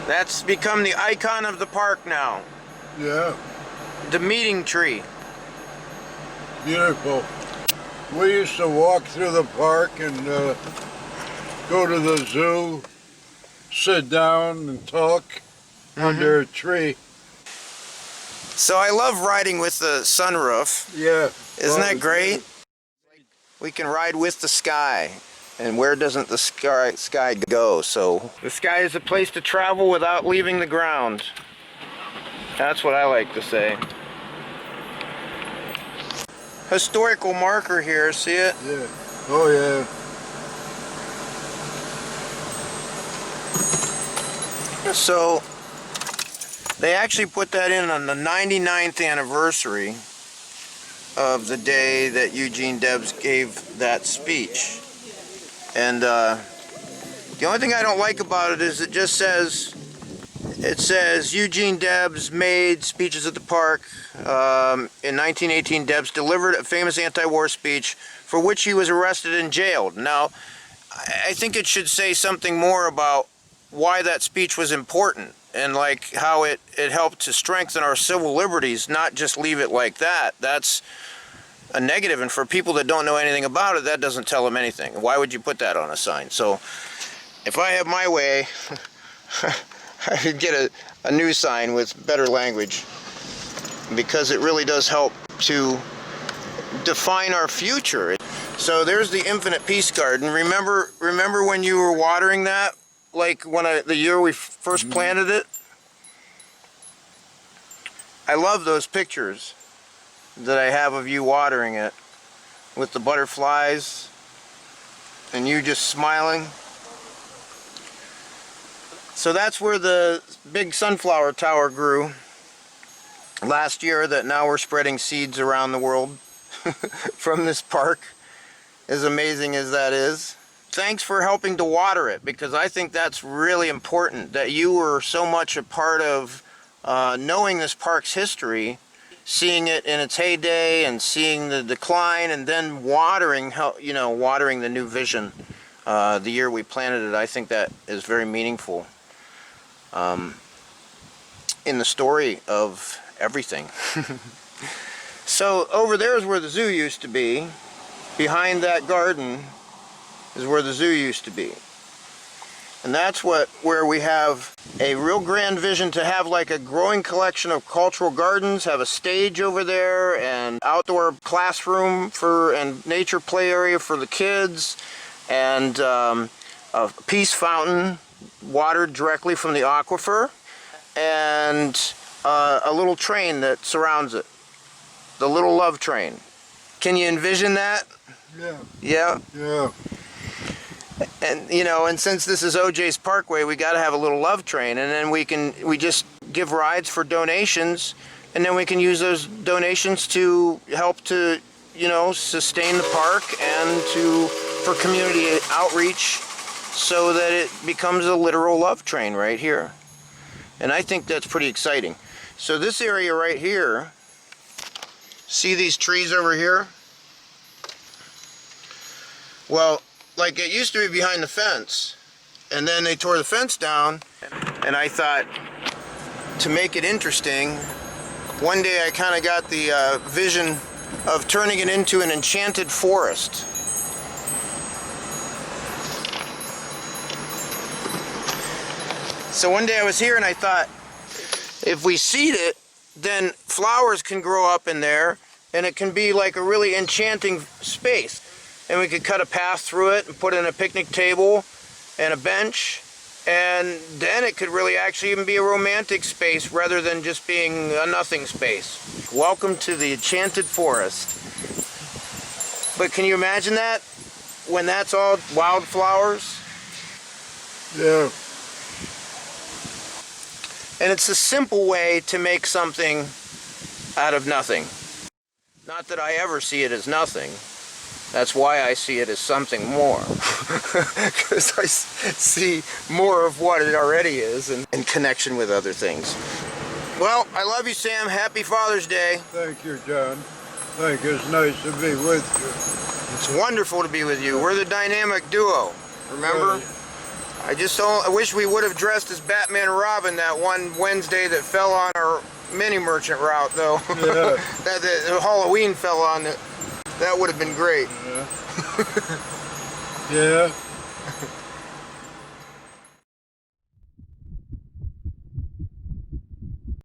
That's become the icon of the park now. Yeah. The meeting tree. Beautiful. We used to walk through the park and go to the zoo, sit down and talk under a tree. So I love riding with the sunroof. Yeah. Isn't that great? We can ride with the sky. And where doesn't the sky go? So the sky is a place to travel without leaving the ground. That's what I like to say. Historical marker here, see it? Yeah. Oh yeah. So they actually put that in on the 99th anniversary of the day that Eugene Debs gave that speech. And the only thing I don't like about it is it just says, Eugene Debs made speeches at the park. In 1918, Debs delivered a famous anti-war speech for which he was arrested and jailed. Now, I think it should say something more about why that speech was important and like how it helped to strengthen our civil liberties, not just leave it like that. That's a negative, and for people that don't know anything about it, that doesn't tell them anything. Why would you put that on a sign? So if I have my way, I could get a new sign with better language, because it really does help to define our future. So there's the Infinite Peace Garden. Remember when you were watering that, like the year we first planted it? I love those pictures that I have of you watering it with the butterflies and you just smiling. So that's where the big sunflower tower grew last year, that now we're spreading seeds around the world from this park, as amazing as that is. Thanks for helping to water it, because I think that's really important, that you were so much a part of knowing this park's history, seeing it in its heyday and seeing the decline, and then watering the new vision the year we planted it. I think that is very meaningful in the story of everything. So over there is where the zoo used to be. Behind that garden is where the zoo used to be. And that's where we have a real grand vision to have like a growing collection of cultural gardens, have a stage over there, and outdoor classroom and nature play area for the kids, and a peace fountain watered directly from the aquifer, and a little train that surrounds it, the little love train. Can you envision that? Yeah. Yeah? Yeah. And and since this is O'Jays Parkway, we got to have a little love train, and then we just give rides for donations, and then we can use those donations to help to sustain the park and for community outreach, so that it becomes a literal love train right here. And I think that's pretty exciting. So this area right here, see these trees over here? Well, like it used to be behind the fence, and then they tore the fence down, and I thought, to make it interesting, one day I kind of got the vision of turning it into an enchanted forest. So one day I was here and I thought, if we seed it, then flowers can grow up in there, and it can be like a really enchanting space. And we could cut a path through it and put in a picnic table and a bench, and then it could really actually even be a romantic space rather than just being a nothing space. Welcome to the Enchanted Forest. But can you imagine that? When that's all wildflowers? Yeah. And it's a simple way to make something out of nothing. Not that I ever see it as nothing. That's why I see it as something more. Because I see more of what it already is in connection with other things. Well, I love you, Sam. Happy Father's Day. Thank you, John. Thank you. It's nice to be with you. It's wonderful to be with you. We're the dynamic duo. Remember? Right. I wish we would have dressed as Batman and Robin that one Wednesday that fell on our mini merchant route, though. Yeah. that Halloween fell on it. That would have been great. Yeah. Yeah.